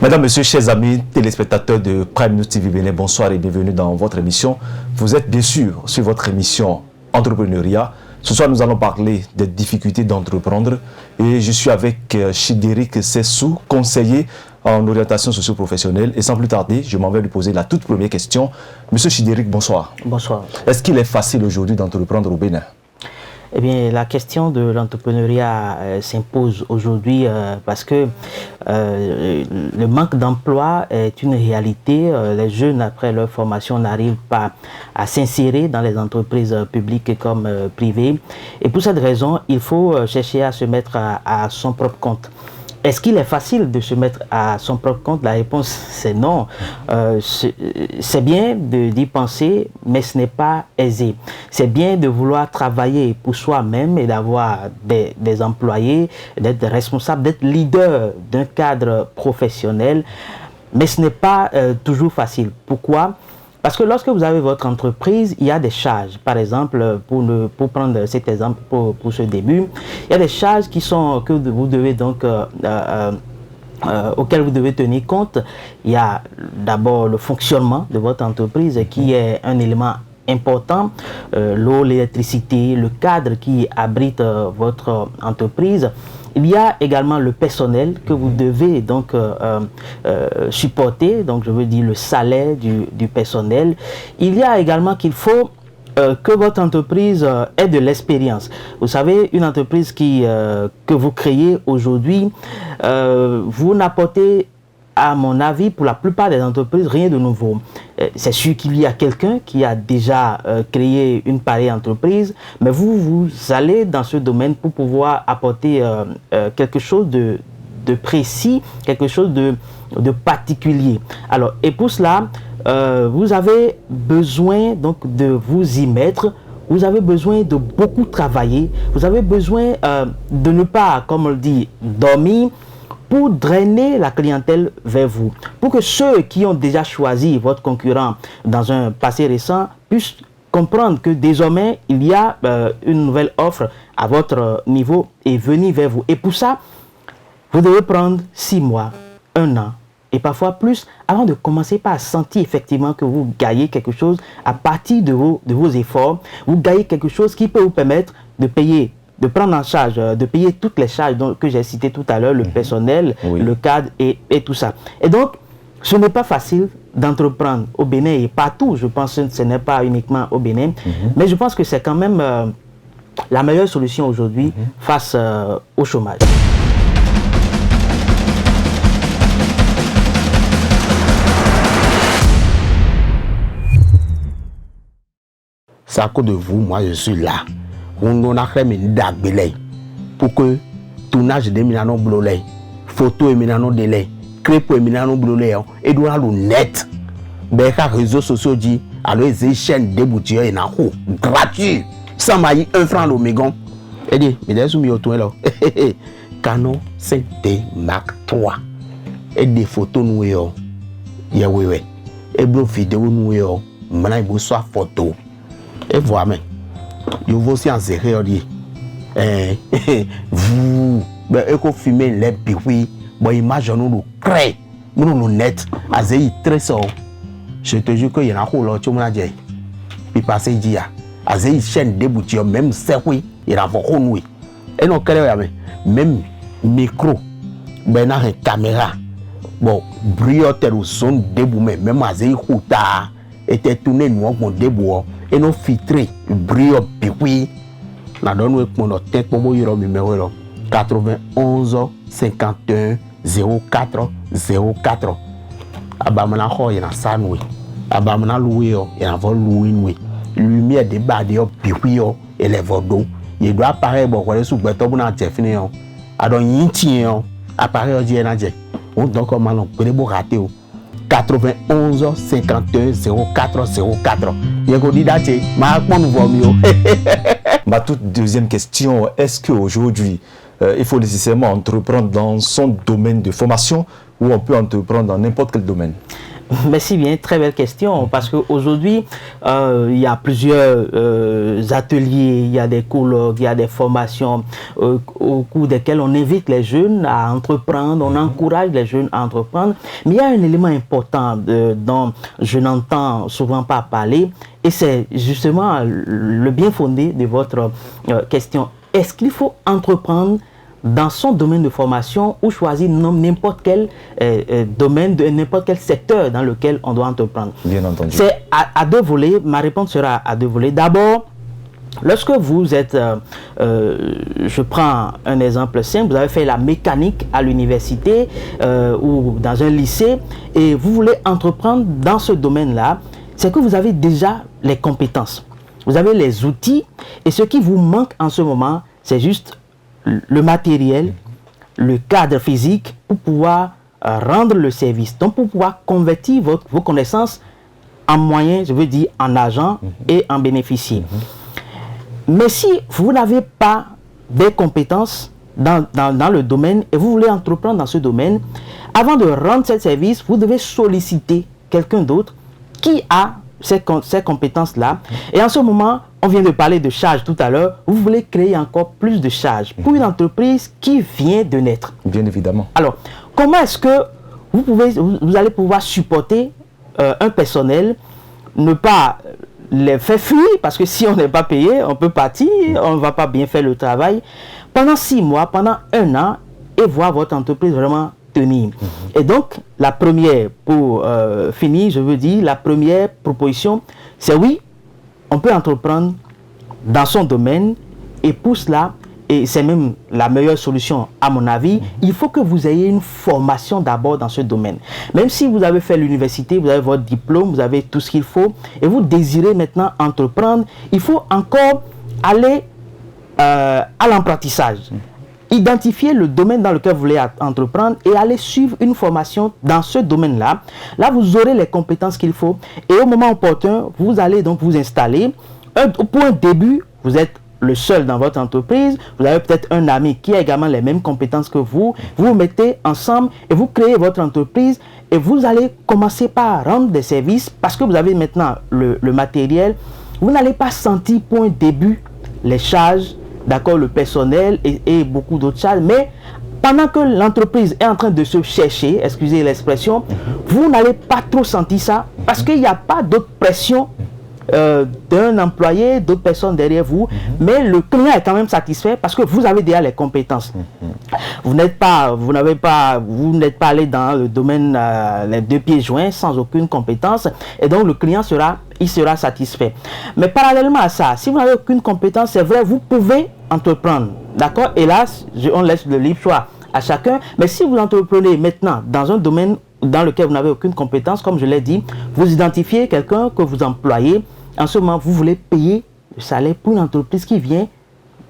Mesdames, Messieurs, chers amis, téléspectateurs de Prime News TV Bénin, bonsoir et bienvenue dans votre émission. Vous êtes bien sûr sur votre émission Entrepreneuriat. Ce soir, nous allons parler des difficultés d'entreprendre et je suis avec Chidéric Sessou, conseiller en orientation socio-professionnelle. Et sans plus tarder, je m'en vais lui poser la toute première question. Monsieur Chidéric, bonsoir. Bonsoir. Est-ce qu'il est facile aujourd'hui d'entreprendre au Bénin? Eh bien, la question de l'entrepreneuriat s'impose aujourd'hui parce que le manque d'emploi est une réalité. Les jeunes, après leur formation, n'arrivent pas à s'insérer dans les entreprises publiques comme privées. Et pour cette raison, il faut chercher à se mettre à son propre compte. Est-ce qu'il est facile de se mettre à son propre compte? La réponse, c'est non. C'est bien d'y penser, mais ce n'est pas aisé. C'est bien de vouloir travailler pour soi-même et d'avoir des employés, d'être responsable, d'être leader d'un cadre professionnel, mais ce n'est pas toujours facile. Pourquoi? Parce que lorsque vous avez votre entreprise, il y a des charges. Par exemple, pour prendre cet exemple pour ce début, il y a des charges que vous devez donc auxquelles vous devez tenir compte. Il y a d'abord le fonctionnement de votre entreprise qui est un élément important, l'eau, l'électricité, le cadre qui abrite votre entreprise. Il y a également le personnel que vous devez donc supporter, donc je veux dire le salaire du personnel. Il y a également qu'il faut que votre entreprise ait de l'expérience. Vous savez, une entreprise que vous créez aujourd'hui, vous n'apportez, à mon avis, pour la plupart des entreprises, rien de nouveau. C'est sûr qu'il y a quelqu'un qui a déjà créé une pareille entreprise, mais vous allez dans ce domaine pour pouvoir apporter quelque chose de précis, quelque chose de particulier. Alors, et pour cela, vous avez besoin donc de vous y mettre. Vous avez besoin de beaucoup travailler. Vous avez besoin de ne pas, comme on le dit, dormir, pour drainer la clientèle vers vous, pour que ceux qui ont déjà choisi votre concurrent dans un passé récent puissent comprendre que désormais, il y a une nouvelle offre à votre niveau et venir vers vous. Et pour ça, vous devez prendre 6 mois, 1 an et parfois plus avant de commencer par sentir effectivement que vous gagnez quelque chose à partir de vos efforts. Vous gagnez quelque chose qui peut vous permettre de payer, de prendre en charge, de payer toutes les charges que j'ai citées tout à l'heure, le personnel, le cadre et tout ça. Et donc, ce n'est pas facile d'entreprendre au Bénin et partout. Je pense que ce n'est pas uniquement au Bénin, mais je pense que c'est quand même la meilleure solution aujourd'hui face au chômage. C'est à cause de vous, moi je suis là. On a créé pour que tournage de Milano Blolé, photo de Milano Délai, crêpe de Milano Blolé, et doit le net. Les réseaux sociaux disent, alors les chaînes de boutiques et gratuit, sans mailler 1 franc le mégon. Et dit, mais les soumis au toit là, Canon 5D Mark III. Et des photos nous, et des vidéos nous, maintenant il faut soit photo. Et voilà, je vous aussi en série, dit, vous, filmez les biwi, image nous crée, nous net, azei très sort. Je te jure qu'il y a un rôle, tu m'as dit, puis passer dit, azei chaîne de boutiques, même oui, il y a un rôle, et non, même micro, ben une caméra, bon, brioteur ou son debout, même azei routa, était tourné nous mon debout. Et nous filtrés, brio piqui. La donne pour notre tête pour mon numéro 91 51 04 04. Abamana ho yana sanwe. Abamana loué et en vol loué. Lumière de bade piqui et les vodos. Il doit apparaître bon quoi sous beto pour na fini on. Adon yinti on apparaît au dia na je. On donc comment on peut les rater 91 51 04 04. Ma toute deuxième question, est-ce qu'aujourd'hui, il faut nécessairement entreprendre dans son domaine de formation ou on peut entreprendre dans n'importe quel domaine? Merci bien, très belle question, parce qu'aujourd'hui, il y a plusieurs ateliers, il y a des colloques, il y a des formations au cours desquelles on invite les jeunes à entreprendre, on encourage les jeunes à entreprendre. Mais il y a un élément important dont je n'entends souvent pas parler, et c'est justement le bien fondé de votre question. Est-ce qu'il faut entreprendre dans son domaine de formation ou choisir n'importe quel domaine, n'importe quel secteur dans lequel on doit entreprendre? Bien entendu. C'est à deux volets. Ma réponse sera à deux volets. D'abord, lorsque vous êtes, je prends un exemple simple, vous avez fait la mécanique à l'université ou dans un lycée et vous voulez entreprendre dans ce domaine-là, c'est que vous avez déjà les compétences. Vous avez les outils et ce qui vous manque en ce moment, c'est juste le matériel, le cadre physique pour pouvoir rendre le service. Donc, pour pouvoir convertir vos connaissances en moyens, je veux dire en argent et en bénéficier. Mais si vous n'avez pas des compétences dans le domaine et vous voulez entreprendre dans ce domaine, avant de rendre ce service, vous devez solliciter quelqu'un d'autre qui a ces compétences-là. Et en ce moment, on vient de parler de charges tout à l'heure, vous voulez créer encore plus de charges pour une entreprise qui vient de naître. Bien évidemment. Alors, comment est-ce que vous allez pouvoir supporter un personnel, ne pas les faire fuir, parce que si on n'est pas payé, on peut partir, on ne va pas bien faire le travail, pendant 6 mois, pendant 1 an, et voir votre entreprise vraiment tenir. Et donc, la première, pour finir, je veux dire, la première proposition, c'est oui, on peut entreprendre dans son domaine, et pour cela, et c'est même la meilleure solution à mon avis, il faut que vous ayez une formation d'abord dans ce domaine. Même si vous avez fait l'université, vous avez votre diplôme, vous avez tout ce qu'il faut, et vous désirez maintenant entreprendre, il faut encore aller à l'apprentissage. Identifier le domaine dans lequel vous voulez entreprendre et aller suivre une formation dans ce domaine-là. Là, vous aurez les compétences qu'il faut et au moment opportun, vous allez donc vous installer. Pour un début, vous êtes le seul dans votre entreprise. Vous avez peut-être un ami qui a également les mêmes compétences que vous. Vous vous mettez ensemble et vous créez votre entreprise et vous allez commencer par rendre des services parce que vous avez maintenant le matériel. Vous n'allez pas sentir pour un début les charges, d'accord, le personnel et beaucoup d'autres charges, mais pendant que l'entreprise est en train de se chercher, excusez l'expression, vous n'allez pas trop sentir ça parce qu'il n'y a pas d'autre pression d'un employé, d'autres personnes derrière vous, mais le client est quand même satisfait parce que vous avez déjà les compétences. Vous n'êtes pas allé dans le domaine les 2 pieds joints sans aucune compétence et donc le client sera satisfait. Mais parallèlement à ça, si vous n'avez aucune compétence, c'est vrai, vous pouvez entreprendre, d'accord? Et là, on laisse le libre choix à chacun. Mais si vous entreprenez maintenant dans un domaine dans lequel vous n'avez aucune compétence, comme je l'ai dit, vous identifiez quelqu'un que vous employez. En ce moment, vous voulez payer le salaire pour une entreprise qui vient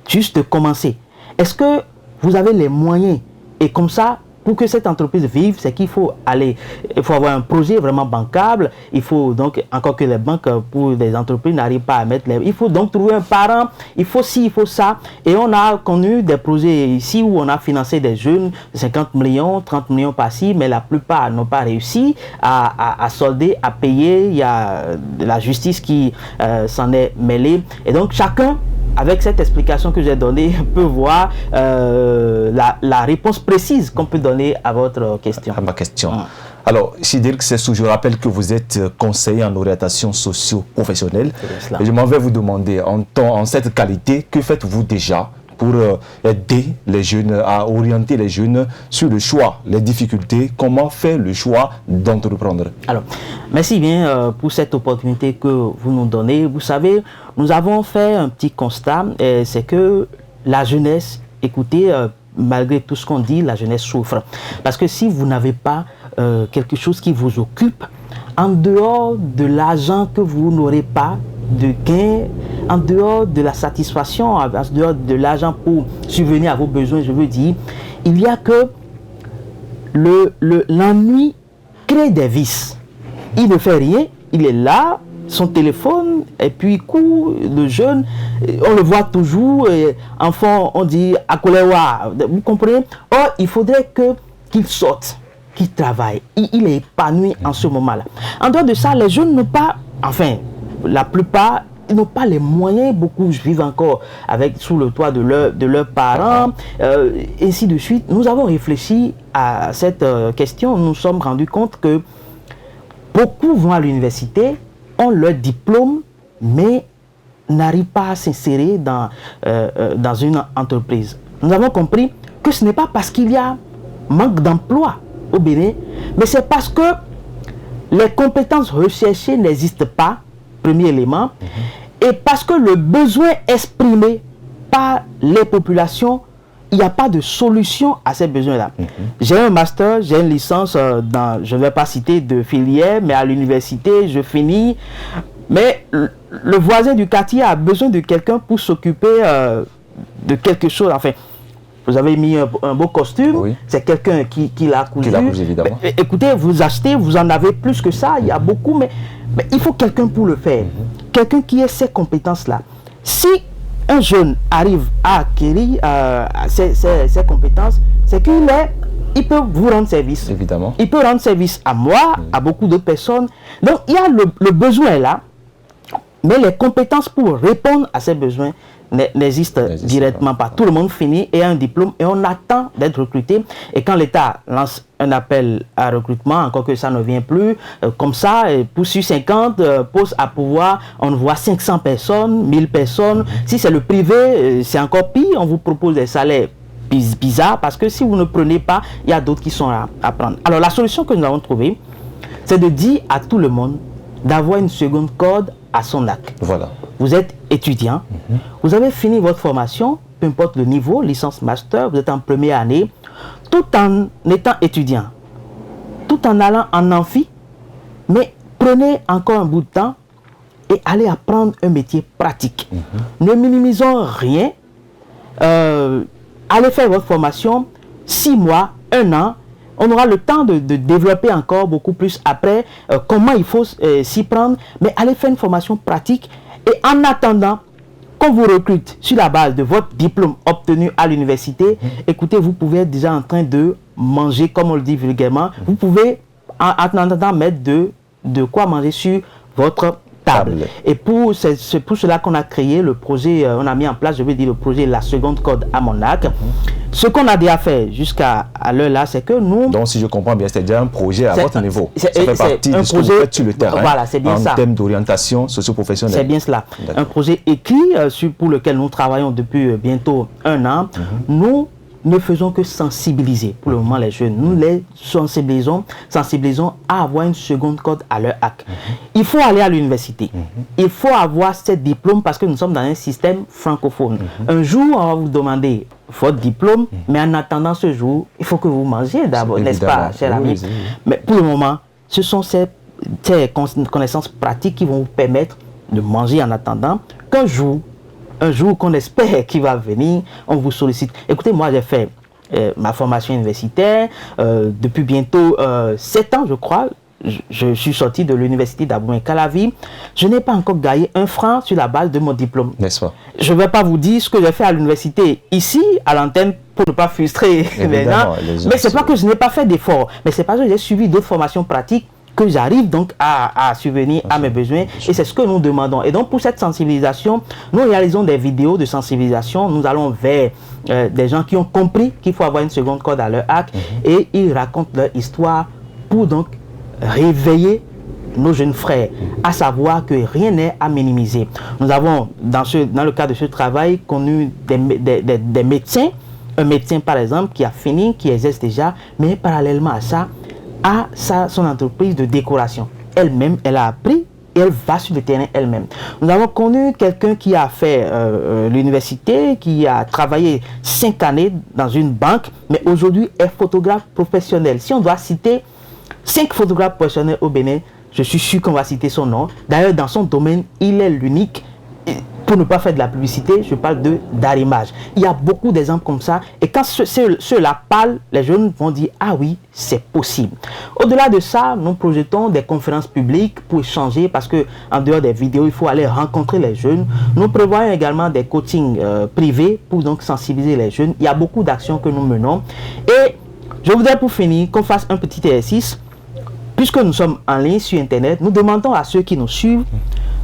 juste de commencer. Est-ce que vous avez les moyens? Et comme ça, pour que cette entreprise vive, c'est qu'il faut avoir un projet vraiment bancable. Il faut donc, encore que les banques pour les entreprises n'arrivent pas à mettre il faut donc trouver un parent, il faut ci, il faut ça. Et on a connu des projets ici où on a financé des jeunes, 50 millions, 30 millions par-ci, mais la plupart n'ont pas réussi à solder, à payer. Il y a la justice qui s'en est mêlée. Et donc chacun, avec cette explication que j'ai donnée, peut voir la réponse précise qu'on peut donner à votre question. À ma question. Alors, Sidirk Sessou, je rappelle que vous êtes conseiller en orientation socio-professionnelle. Et je m'en vais vous demander, en cette qualité, que faites-vous déjà pour aider les jeunes, à orienter les jeunes sur le choix, les difficultés, comment faire le choix d'entreprendre? Alors, merci bien pour cette opportunité que vous nous donnez. Vous savez, nous avons fait un petit constat, c'est que la jeunesse, écoutez, malgré tout ce qu'on dit, la jeunesse souffre. Parce que si vous n'avez pas quelque chose qui vous occupe, en dehors de l'argent que vous n'aurez pas de gain, en dehors de la satisfaction, en dehors de l'argent pour subvenir à vos besoins, je veux dire, il y a que l'ennui crée des vices. Il ne fait rien, il est là, son téléphone, et puis court, le jeune, on le voit toujours, enfant, on dit, à Kolewa, vous comprenez? Or, il faudrait qu'il sorte. qui travaille. Il est épanoui en ce moment-là. En dehors de ça, les jeunes n'ont pas, enfin, la plupart, ils n'ont pas les moyens, beaucoup vivent encore sous le toit de leurs parents, ainsi de suite. Nous avons réfléchi à cette question, nous nous sommes rendus compte que beaucoup vont à l'université, ont leur diplôme, mais n'arrivent pas à s'insérer dans une entreprise. Nous avons compris que ce n'est pas parce qu'il y a manque d'emploi au Bénin, mais c'est parce que les compétences recherchées n'existent pas, premier élément, et parce que le besoin exprimé par les populations, il n'y a pas de solution à ces besoins-là. J'ai un master, j'ai une licence dans, je ne vais pas citer de filière, mais à l'université, je finis. Mais le voisin du quartier a besoin de quelqu'un pour s'occuper de quelque chose. Enfin, vous avez mis un beau costume, oui. C'est quelqu'un qui l'a cousu. Qui l'a cousu, évidemment. Mais, écoutez, vous achetez, vous en avez plus que ça, il y a beaucoup, mais il faut quelqu'un pour le faire. Quelqu'un qui ait ces compétences-là. Si un jeune arrive à acquérir ces compétences, c'est qu'il peut vous rendre service. Évidemment. Il peut rendre service à moi, à beaucoup d'autres personnes. Donc, il y a le besoin là, mais les compétences pour répondre à ces besoins n'existent directement pas. Tout le monde finit et a un diplôme et on attend d'être recruté. Et quand l'État lance un appel à recrutement, encore que ça ne vient plus, comme ça, pour sur 50 postes à pouvoir, on voit 500 personnes, 1000 personnes. Si c'est le privé, c'est encore pire, on vous propose des salaires bizarres parce que si vous ne prenez pas, il y a d'autres qui sont à prendre. Alors la solution que nous avons trouvée, c'est de dire à tout le monde d'avoir une seconde corde à son arc. Voilà. Vous êtes étudiant, vous avez fini votre formation, peu importe le niveau, licence, master, vous êtes en première année, tout en étant étudiant, tout en allant en amphi, mais prenez encore un bout de temps et allez apprendre un métier pratique. Ne minimisons rien, allez faire votre formation, 6 mois, 1 an, on aura le temps de développer encore beaucoup plus après comment il faut s'y prendre, mais allez faire une formation pratique et en attendant qu'on vous recrute sur la base de votre diplôme obtenu à l'université, écoutez, vous pouvez être déjà en train de manger, comme on le dit vulgairement, vous pouvez en attendant mettre de quoi manger sur votre table. Et c'est pour cela qu'on a créé le projet, on a mis en place, je veux dire, le projet La Seconde Corde à mon arc. Ce qu'on a déjà fait jusqu'à l'heure là, c'est que nous... Donc, si je comprends bien, c'est déjà un projet à votre niveau. Ça fait partie de ce que vous faites sur le terrain. Voilà, c'est bien ça. En termes d'orientation socio-professionnelle. C'est bien cela. Un projet écrit pour lequel nous travaillons depuis bientôt 1 an. Nous ne faisons que sensibiliser pour le moment les jeunes. Nous les sensibilisons à avoir une seconde corde à leur arc. Il faut aller à l'université. Il faut avoir ce diplôme parce que nous sommes dans un système francophone. Un jour, on va vous demander votre diplôme, mais en attendant ce jour, il faut que vous mangiez d'abord, n'est-ce pas, cher ami? Mais pour le moment, ce sont ces connaissances pratiques qui vont vous permettre de manger en attendant qu'un jour qu'on espère qu'il va venir, on vous sollicite. Écoutez, moi j'ai fait ma formation universitaire depuis bientôt 7 ans, je crois. Je suis sorti de l'université d'Abomey-Calavi. Je n'ai pas encore gagné 1 franc sur la base de mon diplôme. N'est-ce pas? Je ne vais pas vous dire ce que j'ai fait à l'université ici, à l'antenne, pour ne pas frustrer maintenant. Mais ce n'est pas que je n'ai pas fait d'efforts, mais c'est parce que j'ai suivi d'autres formations pratiques que j'arrive donc à subvenir à mes besoins et c'est ce que nous demandons. Et donc pour cette sensibilisation, nous réalisons des vidéos de sensibilisation, nous allons vers des gens qui ont compris qu'il faut avoir une seconde corde à leur arc et ils racontent leur histoire pour donc réveiller nos jeunes frères, à savoir que rien n'est à minimiser. Nous avons dans le cadre de ce travail connu des médecins, un médecin par exemple qui a fini, qui exerce déjà, mais parallèlement à ça, à son entreprise de décoration. Elle-même, elle a appris et elle va sur le terrain elle-même. Nous avons connu quelqu'un qui a fait l'université, qui a travaillé 5 années dans une banque, mais aujourd'hui est photographe professionnel. Si on doit citer 5 photographes professionnels au Bénin, je suis sûr qu'on va citer son nom. D'ailleurs, dans son domaine, il est l'unique. Pour ne pas faire de la publicité, je parle d'arrimage. Il y a beaucoup d'exemples comme ça. Et quand ceux-là parlent, les jeunes vont dire « Ah oui, c'est possible ». Au-delà de ça, nous projetons des conférences publiques pour échanger parce qu'en dehors des vidéos, il faut aller rencontrer les jeunes. Nous prévoyons également des coachings privés pour donc sensibiliser les jeunes. Il y a beaucoup d'actions que nous menons. Et Je voudrais pour finir qu'on fasse un petit exercice. Puisque nous sommes en ligne sur Internet, nous demandons à ceux qui nous suivent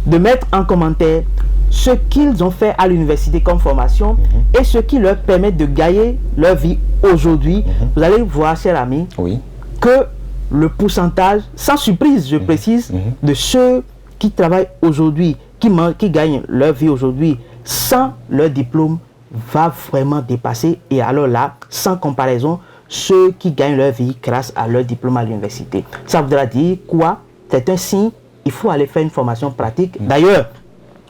de mettre en commentaire ce qu'ils ont fait à l'université comme formation et ce qui leur permet de gagner leur vie aujourd'hui. Vous allez voir, chers amis, que le pourcentage, sans surprise, je précise, de ceux qui travaillent aujourd'hui, qui gagnent leur vie aujourd'hui sans leur diplôme, va vraiment dépasser. Et alors là, sans comparaison, ceux qui gagnent leur vie grâce à leur diplôme à l'université. Ça voudra dire quoi? C'est un signe, il faut aller faire une formation pratique. D'ailleurs,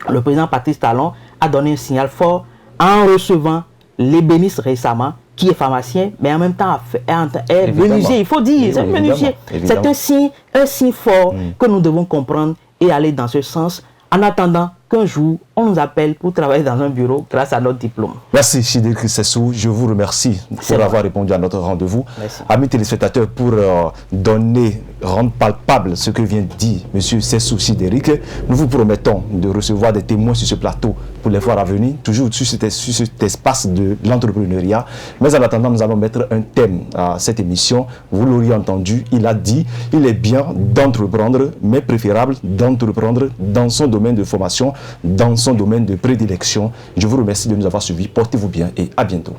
le président Patrice Talon a donné un signal fort en recevant l'ébéniste récemment, qui est pharmacien, mais en même temps est menuisier. Il faut dire, c'est un menuisier. C'est un signe fort que nous devons comprendre et aller dans ce sens, en attendant qu'un jour, on nous appelle pour travailler dans un bureau grâce à notre diplôme. Merci Chidérik Sessou, je vous remercie pour avoir répondu à notre rendez-vous. Amis téléspectateurs, pour rendre palpable ce que vient de dire M. Sessou Chidérik, nous vous promettons de recevoir des témoins sur ce plateau pour les fois à venir, toujours sur cet espace de l'entrepreneuriat. Mais en attendant, nous allons mettre un thème à cette émission. Vous l'auriez entendu, il a dit, il est bien d'entreprendre, mais préférable d'entreprendre dans son domaine de formation, dans son domaine de prédilection. Je vous remercie de nous avoir suivis. Portez-vous bien et à bientôt.